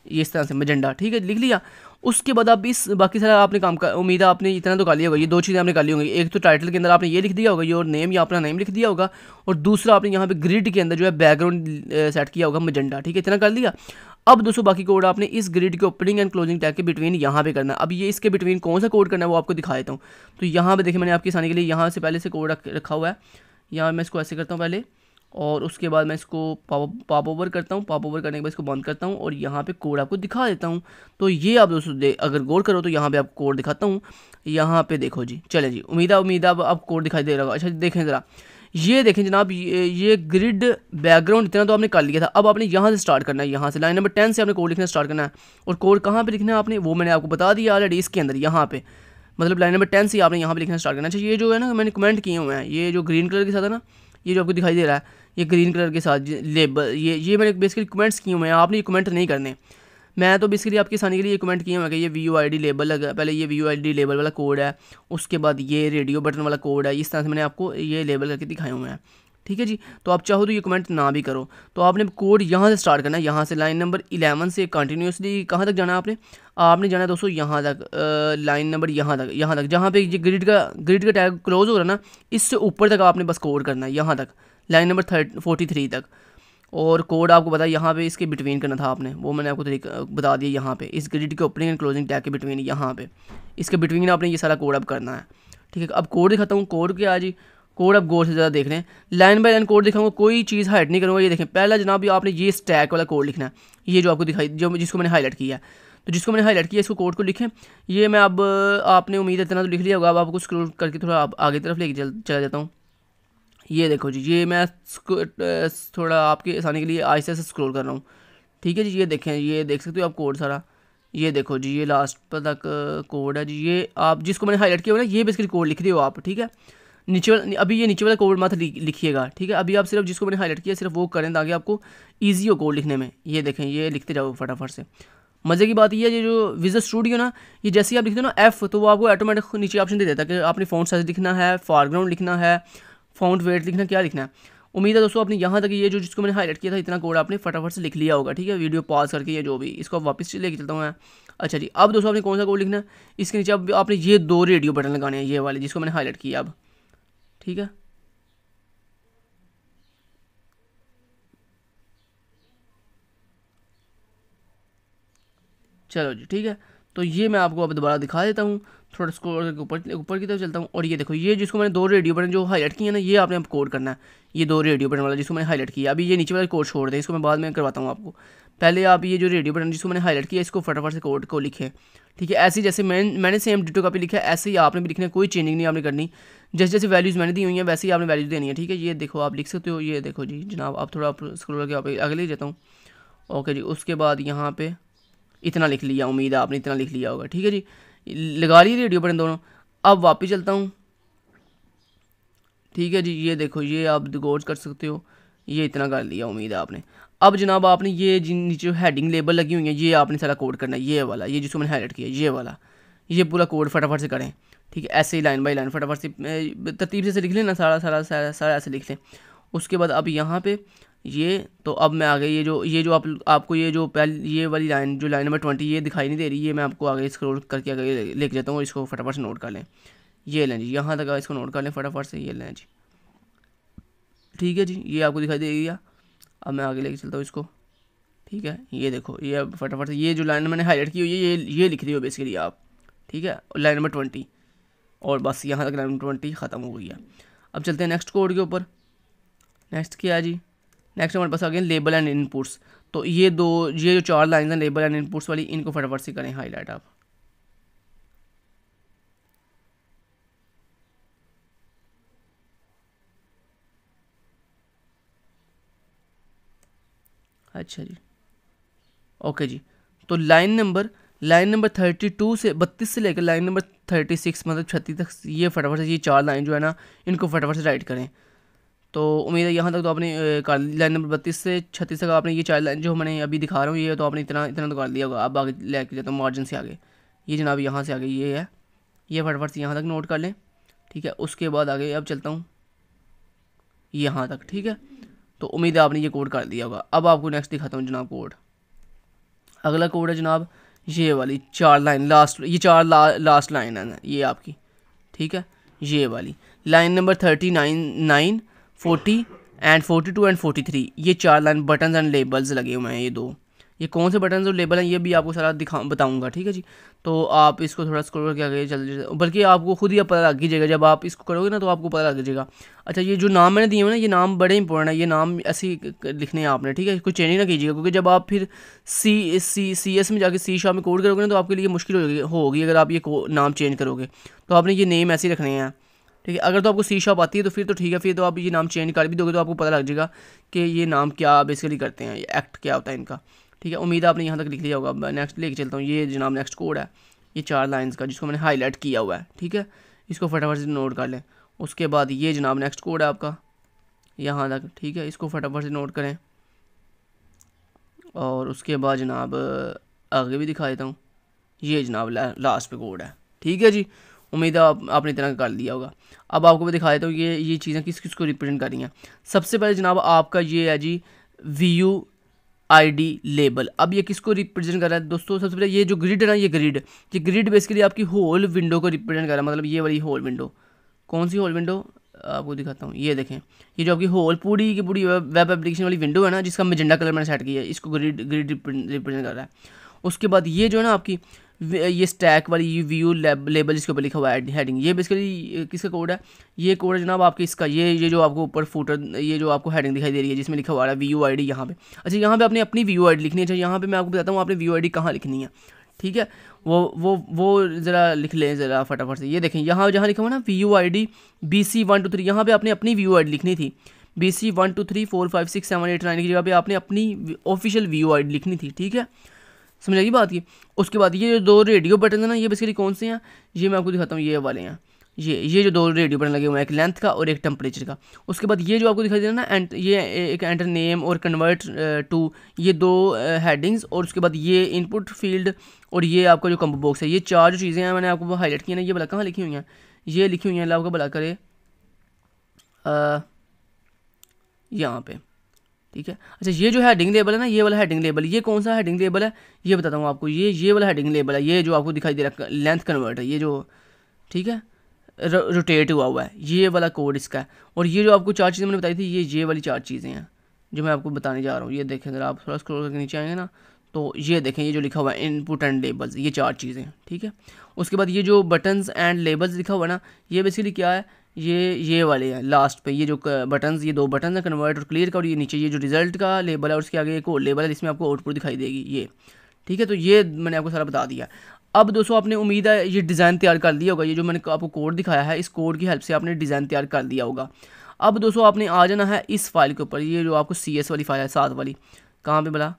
[SPEAKER 1] ये इस तरह से मैजेंडा, ठीक है, लिख लिया। उसके बाद आप इस बाकी सारा आपने काम का उम्मीद है आपने इतना तो कर लिया होगा, ये 2 चीज़ें आपने कर ली होंगी। एक तो टाइटल के अंदर आपने ये लिख दिया होगा योर नेम या अपना नेम लिख दिया होगा, और दूसरा आपने यहाँ पे ग्रिड के अंदर जो है बैकग्राउंड सेट किया होगा मैजेंडा, ठीक है, इतना कर लिया। अब दोस्तों बाकी कोड आपने इस ग्रिड के ओपनिंग एंड क्लोजिंग टैग के बिटवीन यहाँ पे करना है। अब ये इसके बिटवीन कौन सा कोड करना है वो आपको दिखा देता हूँ। तो यहाँ पे देखिए मैंने आपकी आसानी के लिए यहाँ से पहले से कोड रखा हुआ है, यहाँ मैं इसको ऐसे करता हूँ पहले, और उसके बाद मैं इसको पॉप ओवर करता हूँ, पॉप ओवर करने के बाद इसको बंद करता हूँ और यहाँ पे कोड आपको दिखा देता हूँ। तो ये आप दोस्तों अगर गौर करो तो यहाँ पे आपको कोड दिखाता हूँ, यहाँ पे देखो जी, चले जी, उम्मीद अब आपको कोड दिखाई दे रहा होगा। अच्छा देखें ज़रा, ये देखें जनाब, ये ग्रिड बैकग्राउंड इतना तो आपने कर लिया था। अब आपने यहाँ से स्टार्ट करना है, यहाँ से लाइन नंबर 10 से आपने कोड लिखना स्टार्ट करना है। और कोड कहाँ पर लिखना है आपने वो मैंने आपको बता दिया ऑलरेडी, इसके अंदर यहाँ पे मतलब लाइन नंबर 10 से आपने यहाँ पे लिखना स्टार्ट करना है। अच्छा ये जो है ना मैंने कमेंट किए हुए हैं, ये जो ग्रीन कलर के साथ है ना, ये जो आपको दिखाई दे रहा है ये ग्रीन कलर के साथ लेबल, ये मैंने बेसिकली कमेंट्स किए हुए हैं, आपने ये कमेंट नहीं करने, मैं तो बेसिकली आपकी आसानी के लिए कमेंट किया हुआ कि ये VUID लेबल लगा, पहले ये VUID लेबल वाला कोड है, उसके बाद ये रेडियो बटन वाला कोड है, इस तरह से मैंने आपको ये लेबल करके दिखाए हुए हैं। ठीक है जी, तो आप चाहो तो ये कमेंट ना भी करो। तो आपने कोड यहाँ से स्टार्ट करना है, यहाँ से लाइन नंबर 11 से कंटिन्यूसली कहाँ तक जाना है आपने जाना है दोस्तों यहाँ तक, लाइन नंबर यहाँ तक जहाँ पे ये ग्रिड का टैग क्लोज हो रहा है ना, इससे ऊपर तक आपने बस कोड करना है, यहाँ तक लाइन नंबर 43 तक। और कोड आपको पता है यहाँ पे इसके बिटवीन करना था आपने, वो मैंने आपको तरीका बता दिया। यहाँ पे इस ग्रिड के ओपनिंग एंड क्लोजिंग टैग के बिटवीन, यहाँ पे इसके बिटवीन आपने ये सारा कोड अब करना है। ठीक है, अब कोड दिखाता हूँ। कोड क्या है जी, कोड आप गौर से ज़्यादा देख लें, लाइन बाय लाइन कोड दिखाऊंगा, कोई चीज़ हाइड नहीं करूँगा। ये देखें, पहला जनाब आपने ये स्टैक वाला कोड लिखना है, ये जो आपको दिखाई, जो जिसको मैंने हाईलाइट किया है। तो जिसको मैंने हाईलाइट किया इसको कोड को लिखें। ये मैं अब आपने उम्मीद है इतना तो लिख लिया होगा, अब आपको स्क्रॉल करके थोड़ा आगे तरफ लेके चला जाता हूँ। ये देखो जी, ये मैं थोड़ा आपके आसानी के लिए आहिस्ते से स्क्रॉल कर रहा हूँ। ठीक है जी, ये देखें, ये देख सकते हो आप कोड सारा। ये देखो जी, ये लास्ट पर तक कोड है जी। ये आप जिसको मैंने हाईलाइट किया हुआ ना, ये बेसिकली कोड लिख रहे हो आप। ठीक है, नीचे वाला, अभी ये नीचे वाला कोड मत लिखिएगा। ठीक है, अभी आप सिर्फ जिसको मैंने हाईलाइट किया सिर्फ वो करें ताकि आपको ईजी हो कोड लिखने में। ये देखें, ये लिखते जाओ फटाफट से। मज़े की बात ये है, ये जो विजुअल स्टूडियो ना, ये जैसे ही आप लिखते हो ना F, तो वो आपको ऑटोमेटिक नीचे ऑप्शन दे देता है कि आपने फ़ॉन्ट साइज लिखना है, फॉरग्राउंड लिखना है, फ़ॉन्ट वेट लिखना, क्या लिखना है। उम्मीद है दोस्तों आपने यहाँ तक ये जो जिसको मैंने हाईलाइट किया था इतना कोड आपने फटाफट से लिख लिया होगा। ठीक है, वीडियो पॉज करके या जो भी, इसको आप वापस लेके चलता हूँ मैं। अच्छा जी, अब दोस्तों आपने कौन सा कोड लिखना है, इसके नीचे अब आपने ये 2 रेडियो बटन लगाने हैं, ये वाले जिसको मैंने हाईलाइट किया अब। ठीक है, चलो जी, ठीक है। तो ये मैं आपको अब दोबारा दिखा देता हूँ, थोड़ा स्क्रॉल करके ऊपर की तरफ चलता हूँ। और ये देखो, ये जिसको मैंने 2 रेडियो बटन जो हाईलाइट किए ना, ये आपने अब कोड करना है। ये 2 रेडियो बटन वाला जिसको मैंने हाईलाइट किया, अभी ये नीचे वाला कोड छोड़ दें, इसको मैं बाद में करवाता हूँ आपको। पहले आप ये जो रेडियो बटन जिसको मैंने हाईलाइट किया, इसको फटाफट से कोड को लिखें। ठीक है, ऐसे जैसे मैंने सेम डिटो कॉपी लिखा है, ऐसे ही आपने भी लिखना है, कोई चेंजिंग नहीं आपने करनी। जैसे जैसे वैल्यूज़ मैंने दी हुई हैं वैसे ही आपने वैल्यूज़ देनी है। ठीक है, ये देखो आप लिख सकते हो। ये देखो जी जनाब, आप थोड़ा स्क्रॉल करके आगे ले जाता हूँ। ओके जी, उसके बाद यहाँ पे इतना लिख लिया, उम्मीद है आपने इतना लिख लिया होगा। ठीक है जी, लगा लिए रेडियो बटन दोनों। अब वापस चलता हूँ। ठीक है जी, ये देखो, ये आप गौर कर सकते हो, ये इतना कर लिया उम्मीद है आपने। अब जनाब आपने ये जिन नीचे जो हेडिंग लेबल लगी हुई है, ये आपने सारा कोड करना है, ये वाला, ये जिसको मैंने हाईलाइट किया, ये वाला, ये पूरा कोड फटाफट से करें। ठीक है, ऐसे ही लाइन बाय लाइन फटाफट से तरतीब से लिख लें ना, सारा सारा सारा सारा ऐसे लिख लें। उसके बाद अब यहाँ पे ये, तो अब मैं आगे ये जो आपको ये जो पहले ये वाली लाइन जो लाइन नंबर 20 ये दिखाई नहीं दे रही, ये मैं आपको आगे स्क्रॉल करके आगे लेके जाता हूँ। इसको फटाफट से नोट कर लें। ये लें जी, यहाँ तक इसको नोट कर लें फटाफट से, ये लें जी। ठीक है जी, ये आपको दिखाई दे गया। अब मैं आगे लेके चलता हूँ इसको। ठीक है, ये देखो, ये अब फटाफट से ये जो लाइन मैंने हाईलाइट की हुई है, ये लिख रही हो बेसिकली आप। ठीक है, लाइन नंबर 20, और बस यहाँ तक लाइन नंबर 20 ख़त्म हो गई है। अब चलते हैं नेक्स्ट कोड के ऊपर। नेक्स्ट क्या है जी, नेक्स्ट हमारे पास आ गए लेबल एंड इनपुट्स। तो ये जो 4 लाइन हैं लेबल एंड इनपुट्स वाली, इनको फटाफट से करें हाईलाइट आप। अच्छा जी, ओके जी। तो लाइन नंबर 32 से लेकर लाइन नंबर 36 मतलब 36 तक, ये फटाफट से ये 4 लाइन जो है ना, इनको फटाफट से राइट करें। तो उम्मीद है यहाँ तक तो आपने कर लाइन नंबर 32 से 36 तक आपने ये 4 लाइन जो मैंने अभी दिखा रहा हूँ, ये तो आपने इतना तो कर लिया होगा। अब आगे लेके जाता हूँ मार्जिन से आगे, ये जनाब यहाँ से आगे ये है, ये फटाफट से यहाँ तक नोट कर लें। ठीक है, उसके बाद आगे अब चलता हूँ यहाँ तक। ठीक है, तो उम्मीद है आपने ये कोड कर दिया होगा। अब आपको नेक्स्ट दिखाता हूँ जनाब कोड। अगला कोड है जनाब ये वाली 4 लाइन लास्ट, ये 4 लास्ट लाइन है ये आपकी। ठीक है, ये वाली लाइन नंबर 39, 40 एंड 42 एंड 43, ये 4 लाइन बटन्स एंड लेबल्स लगे हुए हैं। ये कौन से बटन्स और लेबल हैं ये भी आपको सारा बताऊंगा। ठीक है जी, तो आप इसको थोड़ा स्क्रॉल करके आगे चल, बल्कि आपको खुद ही अब पता लग जाएगा, जब आप इसको करोगे ना तो आपको पता लग जाएगा। अच्छा, ये जो नाम मैंने दिए हैं ना, ये नाम बड़े इंपॉर्टेंट है, ये नाम ऐसे लिखने हैं आपने। ठीक है, कोई चेंज ना कीजिएगा, क्योंकि जब आप फिर सी एस में जाके C# में कोड करोगे ना, तो आपके लिए मुश्किल होगी अगर आप ये नाम चेंज करोगे। तो आपने ये नेम ऐसे ही रखने हैं। ठीक है, अगर तो आपको C# आती है तो फिर तो ठीक है, फिर तो आप ये नाम चेंज कर भी दोगे तो आपको पता लग जाएगा कि ये नाम क्या बेसिकली करते हैं, ये एक्ट क्या होता है इनका। ठीक है, उम्मीद है आपने यहाँ तक लिख लिया होगा। मैं नेक्स्ट लेके चलता हूँ। ये जनाब नेक्स्ट कोड है, ये 4 लाइंस का जिसको मैंने हाईलाइट किया हुआ है। ठीक है, इसको फटाफट से नोट कर लें। उसके बाद ये जनाब नेक्स्ट कोड है आपका यहाँ तक। ठीक है, इसको फटाफट से नोट करें। और उसके बाद जनाब आगे भी दिखा देता हूँ। ये जनाब लास्ट पे कोड है, ठीक है जी। उम्मीद है आपने इतना कर लिया होगा। अब आपको मैं दिखा देता हूँ ये चीज़ें किस किस को रिप्रेजेंट कर रही हैं। सबसे पहले जनाब आपका ये है जी VUID लेबल। अब ये किसको रिप्रेजेंट कर रहा है दोस्तों? सबसे पहले ये जो ग्रिड है ना, ये ग्रिड बेसिकली आपकी होल विंडो को रिप्रेजेंट कर रहा है। मतलब ये वाली होल विंडो, कौन सी होल विंडो आपको दिखाता हूँ। ये देखें, ये जो आपकी होल पूरी की पूरी वेब एप्लीकेशन वाली विंडो है ना, जिसका मैजेंडा कलर मैंने सेट किया है, इसको ग्रिड रिप्रेजेंट कर रहा है। उसके बाद ये जो है ना आपकी ये स्टैक वाली ये व्यू लेबल जिसके ऊपर लिखा हुआ है हेडिंग, ये बेसिकली किसका कोड है? ये कोड है जनाब आपके इसका, ये जो आपको ऊपर फुटर, ये जो आपको हेडिंग दिखाई दे रही है जिसमें लिखा हुआ है VUID यहाँ पे। अच्छा, यहाँ पे आपने अपनी VUID लिखनी है। अच्छा, यहाँ पे मैं आपको बताता हूँ आपने VUID कहाँ लिखनी है, ठीक है। वो ज़रा लिख लें ज़रा फटाफट से। ये देखें, यहाँ जहाँ लिखा हुआ ना VUID BC 1 2 3, यहाँ पे आपने अपनी VUID लिखनी थी। BC 1 2 3 4 5 6 7 8 9 की जगह पे आपने अपनी ऑफिशियल VUID लिखनी थी, ठीक है। समझ आएगी बात की। उसके बाद ये जो 2 रेडियो बटन है ना, ये बेसिकली कौन से हैं, ये मैं आपको दिखाता हूँ। ये वाले हैं, ये जो 2 रेडियो बटन लगे हुए हैं, एक लेंथ का और एक टेम्परेचर का। उसके बाद ये जो आपको दिखाई दे रहा है ना, ये एक एंटर नेम और कन्वर्ट टू, ये 2 हेडिंग्स। और उसके बाद ये इनपुट फील्ड और ये आपका जो कम्बो बॉक्स है। ये 4 जो चीज़ें हैं मैंने आपको हाईलाइट की ना, ये भला कहाँ लिखी हुई हैं? ये लिखी हुई हैं, आपका भला करे यहाँ पे, ठीक है। अच्छा, ये जो हेडिंग लेबल है ना, ये वाला हेडिंग लेबल, ये कौन सा हेडिंग लेबल है ये बताता हूँ आपको। ये वाला हेडिंग लेबल है, ये जो आपको दिखाई दे रहा है लेंथ कन्वर्ट है, ये जो, ठीक है, रोटेट हुआ है, ये वाला कोड इसका है। और ये जो आपको 4 चीज़ें मैंने बताई थी, ये वाली 4 चीज़ें हैं जो मैं आपको बताने जा रहा हूँ। ये देखें अगर आप थोड़ा स्क्रॉल करके नीचे आएंगे ना, तो ये देखें, ये जो लिखा हुआ है इनपुट एंड लेबल्स, ये 4 चीज़ें हैं, ठीक है। उसके बाद ये जो बटन्स एंड लेबल्स लिखा हुआ है ना, ये बेसिकली क्या है, ये वाले हैं लास्ट पे। ये जो बटन्स, ये 2 बटन है, कन्वर्ट और क्लियर का। और ये नीचे ये जो रिजल्ट का लेबल है, और उसके आगे एक और लेबल है जिसमें आपको आउटपुट दिखाई देगी, ये, ठीक है। तो ये मैंने आपको सारा बता दिया। अब दोस्तों आपने उम्मीद है ये डिज़ाइन तैयार कर लिया होगा। ये जो मैंने आपको कोड दिखाया है, इस कोड की हेल्प से आपने डिज़ाइन तैयार कर लिया होगा। अब दोस्तों आपने आ जाना है इस फाइल के ऊपर, ये जो आपको CS वाली फाइल है, 7 वाली, कहाँ पे भला,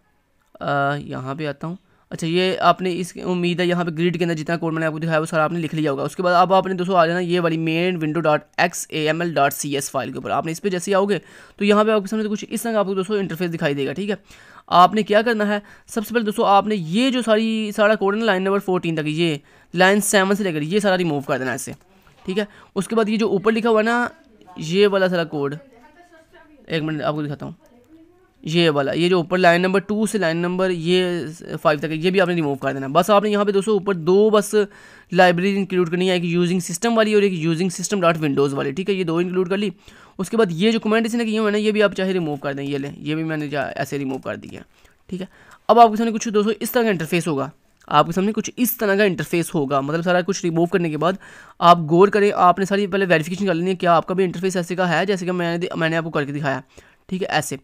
[SPEAKER 1] यहाँ पे आता हूँ। अच्छा, ये आपने इस उम्मीद है यहाँ पे ग्रिड के अंदर जितना कोड मैंने आपको दिखाया वो सारा आपने लिख लिया होगा। उसके बाद अब आपने दोस्तों आ जाना ये वाली मेन window.xaml.cs फाइल के ऊपर। आपने इस पर जैसे आओगे तो यहाँ पे आपके सामने तो कुछ इस तरह आपको दोस्तों इंटरफेस दिखाई देगा, ठीक है। आपने क्या करना है, सबसे पहले दोस्तों आपने ये जो सारा कोड है ना, लाइन नंबर 14 तक, ये लाइन 7 से लेकर ये सारा रिमूव कर देना ऐसे, ठीक है। उसके बाद ये जो ऊपर लिखा हुआ है ना, ये वाला सारा कोड, एक मिनट आपको दिखाता हूँ। ये वाला, ये जो ऊपर लाइन नंबर 2 से लाइन नंबर ये 5 तक, ये भी आपने रिमूव कर देना। बस आपने यहाँ पे दोस्तों ऊपर 2 बस लाइब्रेरी इंक्लूड करनी है, एक यूजिंग सिस्टम वाली और एक यूजिंग system.windows वाली, ठीक है। ये 2 इंक्लूड कर ली। उसके बाद ये जो कमेंट इसने किए हुए ना, ये भी आप चाहे रिमूव कर दें। ये लें, ये भी मैंने ऐसे रिमूव कर दिया, ठीक है। अब आपके सामने कुछ दोस्तों इस तरह का इंटरफेस होगा, आपके सामने कुछ इस तरह का इंटरफेस होगा। मतलब सारा कुछ रिमूव करने के बाद आप गौर करें, आपने सारी पहले वेरिफिकेशन कर लेनी है क्या आपका भी इंटरफेस ऐसे का है जैसे कि मैंने आपको करके दिखाया, ठीक है, ऐसे।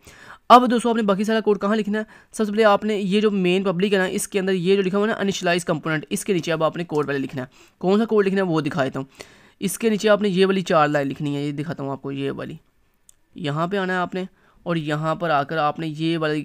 [SPEAKER 1] अब दोस्तों आपने बाकी सारा कोड कहाँ लिखना है, सबसे पहले आपने ये जो मेन पब्लिक है ना, इसके अंदर ये जो लिखा हुआ है ना इनिशियलाइज कंपोनेंट, इसके नीचे अब आपने कोड पहले लिखना है। कौन सा कोड लिखना है वो दिखा देता हूँ। इसके नीचे आपने ये वाली 4 लाइन लिखनी है, ये दिखाता हूँ आपको। ये वाली यहाँ पे आना है आपने, और यहाँ पर आकर आपने ये वाली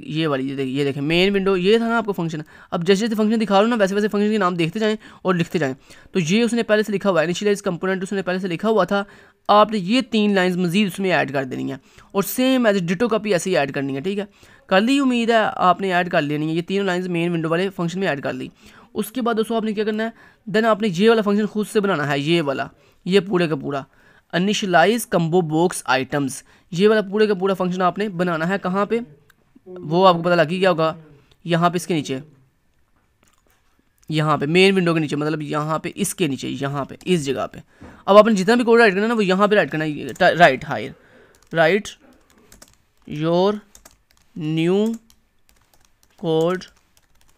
[SPEAKER 1] ये देखें मेन विंडो, ये था ना आपको फंक्शन। अब जैसे जैसे फंक्शन दिखा रहा हूँ ना, वैसे वैसे फंक्शन के नाम देखते जाएं और लिखते जाएं। तो ये उसने पहले से लिखा हुआ है, इनिशियलाइज कंपोनेंट उसने पहले से लिखा हुआ था। आपने ये 3 लाइंस मजीद उसमें ऐड कर देनी है, और सेम एज डिटो कॉपी ऐसे ही ऐड करनी है, ठीक है। कर ली, उम्मीद है आपने ऐड कर लेनी है। ये 3 लाइंस मेन विंडो वाले फंक्शन में ऐड कर ली। उसके बाद दोस्तों आपने क्या करना है, देन आपने ये वाला फंक्शन खुद से बनाना है। ये वाला, ये पूरे का पूरा इनिशियलाइज कम्बो बॉक्स आइटम्स, ये वाला पूरे का पूरा फंक्शन आपने बनाना है। कहाँ पे, वो आपको पता लगी क्या होगा, यहाँ पे इसके नीचे, यहाँ पे मेन विंडो के नीचे, मतलब यहाँ पे इसके नीचे, यहाँ पे इस जगह पे। अब आपने जितना भी कोड राइट करना है ना, वो यहाँ पे राइट करना है। Write your new code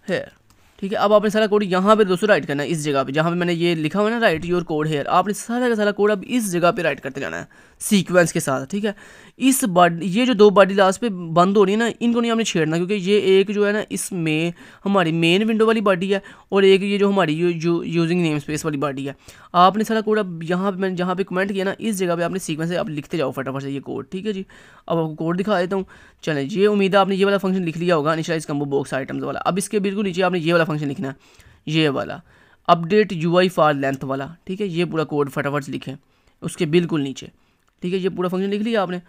[SPEAKER 1] here, ठीक है। अब आपने सारा कोड यहाँ पे दोस्तों राइट करना है, इस जगह पे जहाँ पे मैंने ये लिखा हुआ है ना राइट योर कोड हेयर। आपने सारा का सारा कोड अब इस जगह पे राइट करते जाना है सीक्वेंस के साथ, ठीक है। इस ये जो 2 बॉडी लास्ट पे बंद हो रही है ना, इनको नहीं आपने छेड़ना, क्योंकि ये एक जो है ना इसमें हमारी मेन विंडो वाली बॉडी है, और एक ये जो हमारी यूजिंग नेम स्पेस वाली बॉडी है। आपने सारा कोड अब यहाँ पे मैंने जहाँ पे कमेंट किया ना, इस जगह पे आपने सीक्वेंस से आप लिखते जाओ फटाफट से ये कोड, ठीक है जी। अब आपको कोड दिखा देता हूँ। चलें, ये उम्मीद है आपने ये वाला फंक्शन लिख लिया होगा, इनिशियलाइज कम्बो बॉक्स आइटम्स वाला। अब इसके बिल्कुल नीचे आपने ये वाला फंक्शन लिखना है, ये वाला अपडेट UI फॉर लेंथ वाला, ठीक है। ये पूरा कोड फटाफट से लिखें उसके बिल्कुल नीचे, ठीक है। ये पूरा फंक्शन लिख लिया आपने।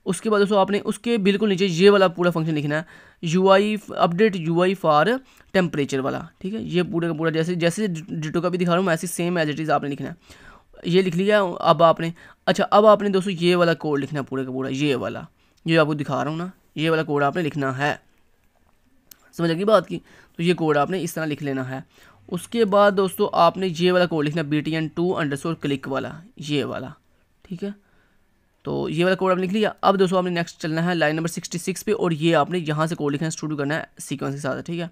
[SPEAKER 1] उसके बाद दोस्तों आपने उसके बिल्कुल नीचे ये वाला पूरा फंक्शन लिखना है, UI update UI for temperature वाला, ठीक है। ये पूरा का पूरा जैसे जैसे डिटो का भी दिखा रहा हूँ ऐसे सेम एज इट इज़ आपने लिखना है। ये लिख लिया अब आपने। अच्छा अब आपने दोस्तों ये वाला कोड लिखना है पूरे का पूरा, ये वाला ये आपको दिखा रहा हूँ ना, ये वाला कोड आपने लिखना है। समझ लगी बात की? तो ये कोड आपने इस तरह लिख लेना है। उसके बाद दोस्तों आपने ये वाला कोड लिखना है btn2_click वाला, ये वाला, ठीक है। तो ये वाला कोड आपने लिख लिया। अब दोस्तों आपने नेक्स्ट चलना है लाइन नंबर 66 पे, और ये आपने यहाँ से कोड लिखना शुरू करना है सीक्वेंस के साथ, ठीक है।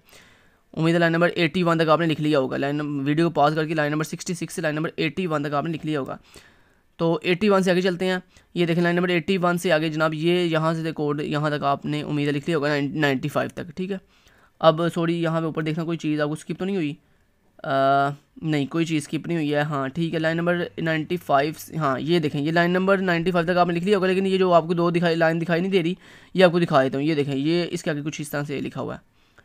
[SPEAKER 1] उम्मीद है लाइन नंबर 81 तक आपने लिख लिया होगा। वीडियो को पॉज करके लाइन नंबर 66 से लाइन नंबर 81 तक आपने लिख लिया होगा। तो 81 से आगे चलते हैं। ये देखें लाइन नंबर 81 से आगे जनाब ये यहाँ से कोड यहाँ तक आपने उम्मीद है लिख लिया होगा 95 तक, ठीक है। अब सॉरी यहाँ पे ऊपर देखना कोई चीज़ आपको स्किप तो नहीं हुई? नहीं कोई चीज़ स्किप नहीं हुई है, हाँ ठीक है। लाइन नंबर 95, हाँ ये देखें ये लाइन नंबर 95 तक आपने लिख लिया होगा, लेकिन ये जो आपको दो लाइन दिखाई नहीं दे रही, ये आपको दिखा देता हूँ। ये देखें ये इसके आगे कुछ इस तरह से लिखा हुआ है,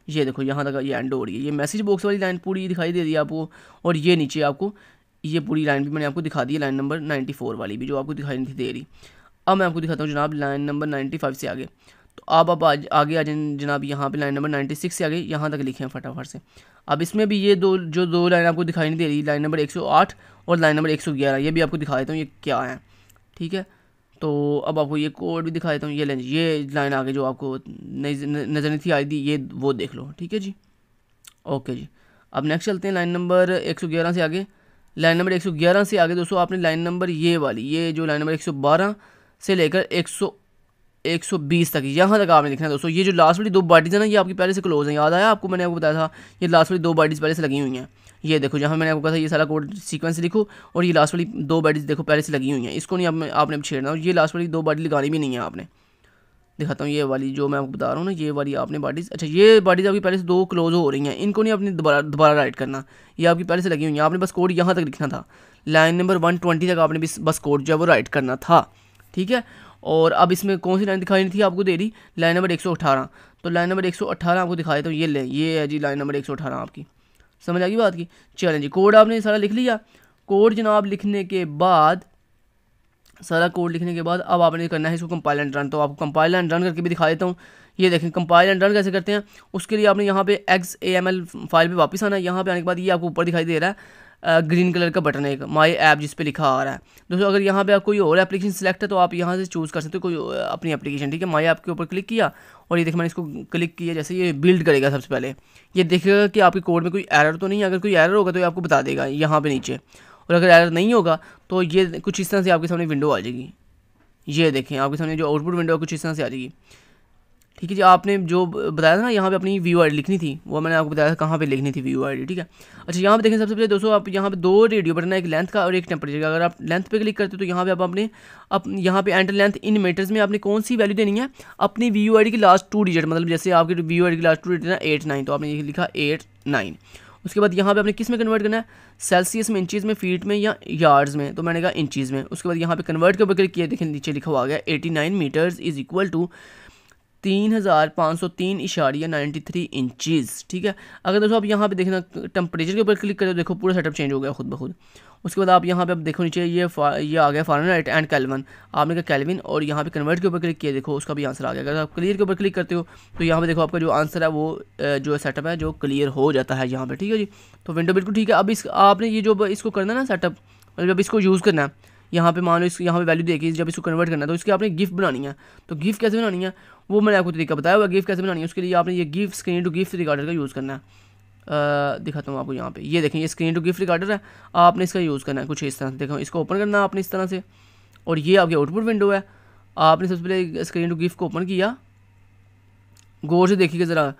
[SPEAKER 1] ये देखो यहाँ तक ये एंड हो रही है। ये मैसेज बॉक्स वाली लाइन पूरी दिखाई दे रही है आपको, और ये नीचे आपको ये पूरी लाइन भी मैंने आपको दिखा दी है, लाइन नंबर 94 वाली भी जो आपको दिखाई नहीं दे रही। अब मैं आपको दिखाता हूँ जनाब लाइन नंबर 95 से आगे। तो अब आप आगे आ जाए जनाब, यहाँ पे लाइन नंबर 96 से आगे यहाँ तक लिखे हैं फटाफट से। अब इसमें भी ये दो लाइन आपको दिखाई नहीं दे रही, लाइन नंबर 108 और लाइन नंबर 111, ये भी आपको दिखा देता हूँ ये क्या है, ठीक है। तो अब आपको ये कोड भी दिखा देता हूँ। ये लाइन आगे जो आपको नज़र नहीं थी आई थी, ये वो देख लो, ठीक है जी। ओके जी, अब नेक्स्ट चलते हैं लाइन नंबर 111 से आगे। लाइन नंबर 111 से आगे दोस्तों आपने लाइन नंबर ये वाली, ये जो लाइन नंबर 112 से लेकर 120 तक यहाँ तक आपने लिखना है दोस्तों। ये जो लास्ट वाली दो बॉडीज़ है ना, ये आपकी पहले से क्लोज है, याद आया आपको? मैंने आपको बताया था ये लास्ट वाली दो बॉडीज़ पहले से लगी हुई हैं। ये देखो जहाँ मैंने आपको कहा था ये सारा कोड सीक्वेंस लिखो, और ये लास्ट वाली दो बॉडीज़ देखो पहले से लगी हुई हैं, इसको नहीं आपने छेड़ना। और ये लास्ट वाली दो बॉडी लगानी भी नहीं है आपने। दिखाता हूँ ये वाली जो मैं आपको बता रहा हूँ ना, ये वाली आपने बॉडीज़, अच्छा ये बॉडीज़ आपकी पहले से दो क्लोज हो रही हैं, इनको नहीं आपने दोबारा राइट करना, ये आपकी पहले से लगी हुई हैं। आपने बस कोड यहाँ तक लिखना था, लाइन नंबर 120 तक आपने बस कोड जो है वो राइट करना था, ठीक है। और अब इसमें कौन सी लाइन दिखाई नहीं थी आपको दे रही? Line number 118। तो लाइन नंबर 118 आपको दिखाई तो ये है जी लाइन नंबर 118 आपकी। समझ आ गई बात की? चलें जी, कोड आपने सारा लिख लिया। कोड जनाब लिखने के बाद, सारा कोड लिखने के बाद अब आपने करना है इसको कंपाइल एंड रन। तो आपको कंपाइल एंड रन करके भी दिखा देता हूँ। ये देखें कंपाइल एंड रन कैसे करते हैं। उसके लिए आपने यहाँ पे XAML फाइल पे वापस आना है। यहाँ पे आने के बाद ये आपको ऊपर दिखाई दे रहा है ग्रीन कलर का बटन है एक, माई ऐप, जिस पे लिखा आ रहा है दोस्तों। अगर यहाँ पे आप कोई और एप्लीकेशन सिलेक्ट है तो आप यहाँ से चूज़ कर सकते हो कोई अपनी एप्लीकेशन, ठीक है। माई ऐप के ऊपर क्लिक किया, और ये देखिए मैंने इसको क्लिक किया, जैसे ये बिल्ड करेगा सबसे पहले ये देखेगा कि आपके कोड में कोई एरर तो नहीं है। अगर कोई एरर होगा तो ये आपको बता देगा यहाँ पे नीचे, और अगर एरर नहीं होगा तो ये कुछ इस तरह से आपके सामने विंडो आ जाएगी। ये देखें आपके सामने जो आउटपुट विंडो है कुछ इस तरह से आ जाएगी, ठीक है जी। आपने जो बताया था ना यहाँ पे अपनी व्यू आईडी लिखनी थी, वो मैंने आपको बताया था कहाँ पे लिखनी थी व्यू आईडी, ठीक है। अच्छा यहाँ पे देखें सबसे पहले दोस्तों आप यहाँ पे दो रेडियो बटन है, एक लेंथ का और एक टेम्परेचर का। अगर आप लेंथ पे क्लिक करते हो तो यहाँ पे आप अपने यहाँ पे एंटर लेंथ इन मीटर्स में आपने कौन सी वैल्यू देनी है, अपनी व्यू आईडी की लास्ट 2 डिजिट, मतलब जैसे आपकी व्यू आईडी की लास्ट 2 डिजिट है 8-9, तो आपने ये लिखा 8-9। उसके बाद यहाँ पे आपने किस में कन्वर्ट करना है, सेल्सियस में, इंचज़ में, फीट में या यार्ड्स में, तो मैंने कहा इंचज़ में। उसके बाद यहाँ पे कन्वर्ट के ऊपर क्लिक किया, देखें नीचे लिखा हुआ आ गया 89 metres is equal to 3503.93 inches, ठीक है। अगर दोस्तों आप यहाँ पे देखना टेम्परेचर के ऊपर क्लिक करें तो देखो पूरा सेटअप चेंज हो गया खुद ब खुद। उसके बाद आप यहाँ पे अब देखो नीचे ये आ गया फ़ारेनहाइट एंड केल्विन, आपने कहा केल्विन, और यहाँ पे कन्वर्ट के ऊपर क्लिक किया, देखो उसका भी आंसर आ गया। अगर आप क्लियर के ऊपर क्लिक करते हो तो यहाँ पे देखो आपका जो आंसर है वो जो सेटअप है जो क्लियर हो जाता है यहाँ पे, ठीक है जी। तो विंडो बिल्कुल ठीक है। अब आपने ये जो इसको करना है ना सेटअप, मतलब जब इसको यूज़ करना है, यहाँ पे मान लो इस यहाँ पे वैल्यू देखिए, जब इसको कन्वर्ट करना है तो इसकी आपने गिफ्ट बनानी है। तो गिफ्ट कैसे बनानी है वो मैंने आपको तरीका बताया हुआ, गिफ्ट कैसे बनानी है। उसके लिए आपने ये gift screen to gift recorder का यूज़ करना है। दिखाता हूँ आपको यहाँ पे, ये देखें ये स्क्रीन टू गिफ्ट रिकॉर्डर है, आपने इसका यूज़ करना है कुछ इस तरह से। देखो इसको ओपन करना है आपने इस तरह से, और ये आपकी आउटपुट विंडो है। आपने सबसे पहले स्क्रीन टू गिफ्ट को ओपन किया, गौर से देखिएगा ज़रा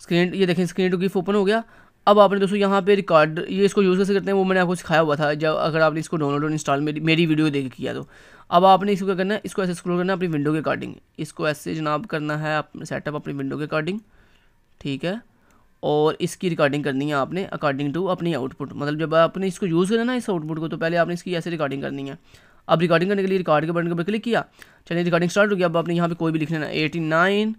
[SPEAKER 1] स्क्रीन, ये देखें स्क्रीन टू गिफ्ट ओपन हो गया। अब आपने दोस्तों यहाँ पे रिकॉर्ड, ये इसको यूज़ कैसे करते हैं वो मैंने आपको सिखाया हुआ था, जब अगर आपने इसको डाउनलोड और इंस्टॉल मेरी वीडियो देख किया तो। अब आपने इसको क्या करना है, इसको ऐसे स्क्रॉल करना है अपनी विंडो के अकॉर्डिंग, इसको ऐसे जनाब करना है सेटअप अपनी विंडो के अकॉर्डिंग, ठीक है। और इसकी रिकॉर्डिंग करनी है आपने अकॉर्डिंग टू अपनी आउटपुट, मतलब जब आपने इसको यूज़ करना ना इस आउटपुट को, तो पहले आपने इसकी ऐसे रिकॉर्डिंग करनी है। अब रिकॉर्डिंग करने के लिए रिकॉर्ड के बटन के ऊपर क्लिक किया, चलिए रिकॉर्डिंग स्टार्ट हो गया। अब आपने यहाँ पे कोई भी लिख लेना 89,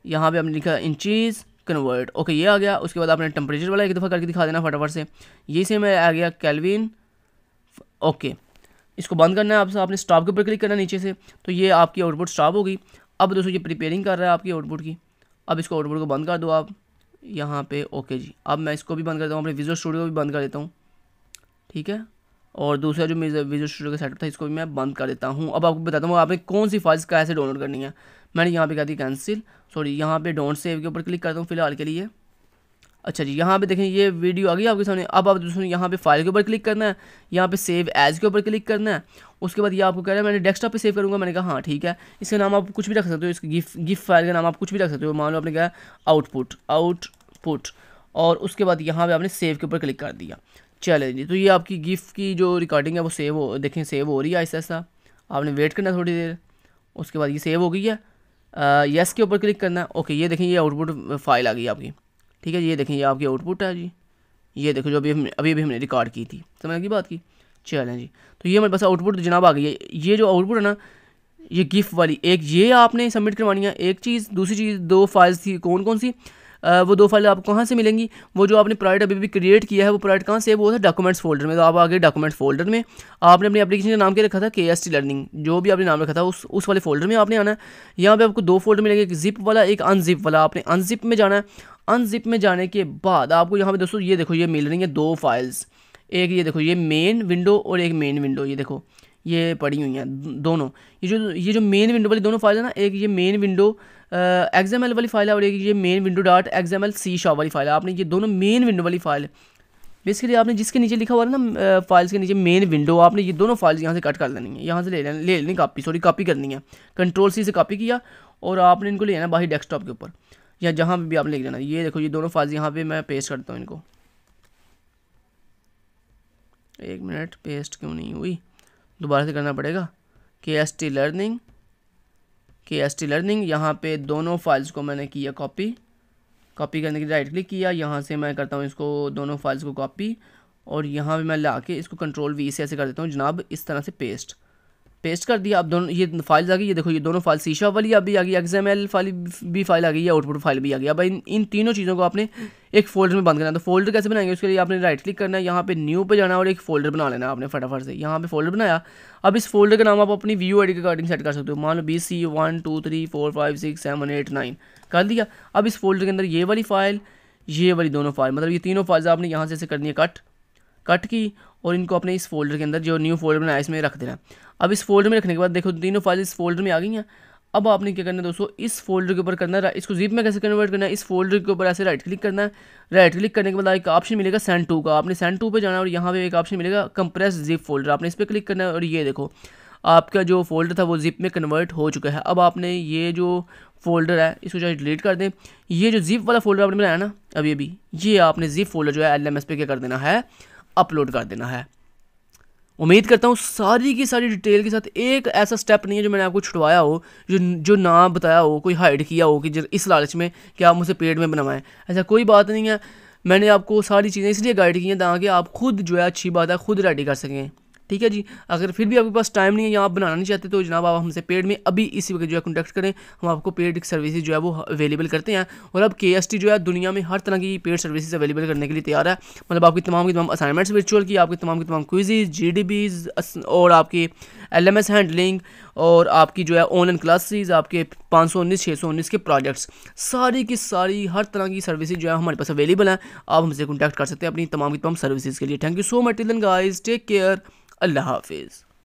[SPEAKER 1] यहाँ पे आपने लिखा इंचज़ कन्वर्ट, ओके ये आ गया। उसके बाद आपने टेम्परेचर वाला एक दफ़ा करके दिखा देना फटाफट से, ये सेम आ गया केल्विन, ओके। इसको बंद करना है आपने स्टॉप के ऊपर क्लिक करना है नीचे से, तो ये आपकी आउटपुट स्टॉप हो गई। अब दोस्तों ये प्रिपेयरिंग कर रहा है आपकी आउटपुट की। अब इसको आउटपुट को बंद कर दो आप यहाँ पे। ओके जी, अब मैं इसको भी बंद करता हूँ, अपने विजुअल स्टूडियो को भी बंद कर देता हूँ, ठीक है। और दूसरा जो मेरा विजुअल स्टूडियो का सेटअप था इसको भी मैं बंद कर देता हूँ। अब आपको बताता हूँ आपने कौन सी फाइल्स कैसे डाउनलोड करनी है। मैंने यहाँ पे कहा थी कैंसिल, सॉरी यहाँ पे डोंट सेव के ऊपर क्लिक करता हूँ फिलहाल के लिए। अच्छा जी, यहाँ पे देखें ये वीडियो आ गई आपके सामने। अब आप दोस्तों यहाँ पे फाइल के ऊपर क्लिक करना है, यहाँ पे सेव एज के ऊपर क्लिक करना है। उसके बाद ये आपको कह रहा है मैंने डेस्कटॉप पे सेव करूँगा। मैंने कहा हाँ ठीक है, इसका नाम आप कुछ भी रख सकते हो, इसकी गिफ फाइल का नाम आप कुछ भी रख सकते हो। मान लो आपने कहा आउटपुट, और उसके बाद यहाँ पे आपने सेव के ऊपर क्लिक कर दिया। चले जी, तो ये आपकी गिफ की जो रिकॉर्डिंग है वो देखें सेव हो रही है ऐसा ऐसा। आपने वेट करना थोड़ी देर, उसके बाद ये सेव हो गई है। यस के ऊपर क्लिक करना है। ओके, ये देखें ये आउटपुट फाइल आ गई आपकी, ठीक है। ये देखें ये आपकी आउटपुट है जी, ये देखो जो अभी हमने रिकॉर्ड की थी, समझ की बात की। चलें जी, तो ये हमारे पास आउटपुट जनाब आ गई है। ये जो आउटपुट है ना, ये गिफ वाली एक ये आपने सबमिट करवानी है एक चीज़। दूसरी चीज़ दो फाइल्स थी, कौन कौन सी? वो दो फाइल आपको कहाँ से मिलेंगी? वो जो आपने प्रोजेक्ट अभी भी क्रिएट किया है वो प्रोजेक्ट कहाँ से? वो था डॉक्यूमेंट्स फोल्डर में। तो आप आगे डॉक्यूमेंट्स फोल्डर में आपने अपनी एप्लीकेशन का नाम क्या रखा था? KST लर्निंग, जो भी आपने नाम रखा था उस वाले फोल्डर में आपने आना है। यहाँ पे आपको दो फोल्डर मिलेंगे, एक जिप वाला एक अनजिप वाला। आपने अनजिप में जाना है। अनजिप में जाने के बाद आपको यहाँ पे दोस्तों ये देखो ये मिल रही है दो फाइल्स। एक ये देखो ये मेन विंडो और एक मेन विंडो, ये देखो ये पड़ी हुई हैं दोनों। ये जो मेन विंडो वाली दोनों फाइल है ना, एक ये मेन विंडो XML वाली फाइल है और एक ये मेन विंडो .xml C# वाली फाइल है। आपने ये दोनों मेन विंडो वाली फाइल बेसिकली आपने जिसके नीचे लिखा हुआ है ना फाइल्स के नीचे मेन विंडो, आपने ये दोनों फाइल्स यहाँ से कट कर लेनी है, यहाँ से ले लेनी कॉपी करनी है। Ctrl+C से कॉपी किया और आपने इनको ले जाना बाहर डेस्कटॉप के ऊपर या जहाँ भी आपने ले जाना। ये देखो ये दोनों फाइल्स यहाँ पे मैं पेस्ट करता हूँ इनको। एक मिनट, पेस्ट क्यों नहीं हुई, दोबारा से करना पड़ेगा। KST लर्निंग यहाँ पे दोनों फाइल्स को मैंने किया कॉपी करने के लिए राइट क्लिक किया। यहाँ से मैं करता हूँ इसको दोनों फाइल्स को कॉपी और यहाँ पे मैं ला के इसको Ctrl+V से ऐसे कर देता हूँ जनाब, इस तरह से पेस्ट कर दिया। अब दोनों ये फाइल्स आ गई, ये देखो ये दोनों फाइल C# वाली अभी आ गई, XML फाइल आ गई है, आउटपुट फाइल भी आ गई। अब इन तीनों चीज़ों को आपने एक फोल्डर में बंद करना है। तो फोल्डर कैसे बनाएंगे? उसके लिए आपने राइट क्लिक करना है, यहाँ पे न्यू पे जाना और एक फोल्डर बना लेना आपने फटाफट से। यहाँ पे फोल्डर बनाया। अब इस फोल्डर का नाम आप अपनी व्यू आईडी के अकॉर्डिंग सेट कर सकते हो। मान लो BC 1 2 3 4 5 6 7 8 9 कर दिया। अब इस फोल्डर के अंदर ये वाली फाइल, ये वाली दोनों फाइल, मतलब ये तीनों फाइल्स आपने यहाँ से करनी है कट की और इनको अपने इस फोल्डर के अंदर जो न्यू फोल्डर बनाया इसमें रख देना। अब इस फोल्डर में रखने के बाद देखो तीनों फाइल इस फोल्डर में आ गई हैं। अब आपने क्या करना है दोस्तों, इस फोल्डर के ऊपर करना है, इसको जिप में कैसे कन्वर्ट करना है, इस फोल्डर के ऊपर ऐसे राइट क्लिक करना है। राइट क्लिक करने के बाद एक ऑप्शन मिलेगा सेंड टू का, आपने सेंड टू पे जाना है और यहाँ पे एक ऑप्शन मिलेगा कंप्रेस जिप फोल्डर, आपने इस पर क्लिक करना है और ये देखो आपका जो फोल्डर था वो जिप में कन्वर्ट हो चुका है। अब आपने ये जो फोल्डर है इसको चाहे डिलीट कर दें। ये जो जिप वाला फोल्डर आपने बनाया ना अभी ये आपने जिप फोल्डर जो है LMS पे क्या कर देना है, अपलोड कर देना है। उम्मीद करता हूँ सारी की सारी डिटेल के साथ एक ऐसा स्टेप नहीं है जो मैंने आपको छुड़वाया हो, जो ना बताया हो, कोई हाइड किया हो कि इस लालच में कि आप मुझसे पेड में बनवाएं। ऐसा कोई बात नहीं है। मैंने आपको सारी चीज़ें इसलिए गाइड की हैं ताकि आप खुद जो है अच्छी बात है खुद रेडी कर सकें, ठीक है जी। अगर फिर भी आपके पास टाइम नहीं है या आप बनाना नहीं चाहते तो जनाब आप हमसे पेड में अभी इसी वक्त जो है कॉन्टैक्ट करें। हम आपको पेड सर्विसेज जो है वो अवेलेबल करते हैं और अब KST जो है दुनिया में हर तरह की पेड सर्विसेज अवेलेबल करने के लिए तैयार है। मतलब आपकी तमाम असाइनमेंट्स वर्चुअल की, आपकी तमाम क्विज़ GDBs और आपकी LMS हैंडलिंग और आपकी जो है ऑनलाइन क्लासेस, आपके 519 619 के प्रोजेक्ट्स, सारी की सारी हर तरह की सर्विसेज जो है हमारे पास अवेलेबल है। आप हमसे कॉन्टैक्ट कर सकते हैं अपनी तमाम सर्विसेज के लिए। Thank you so much. Till then guys, take care, अल्लाह हाफिज़।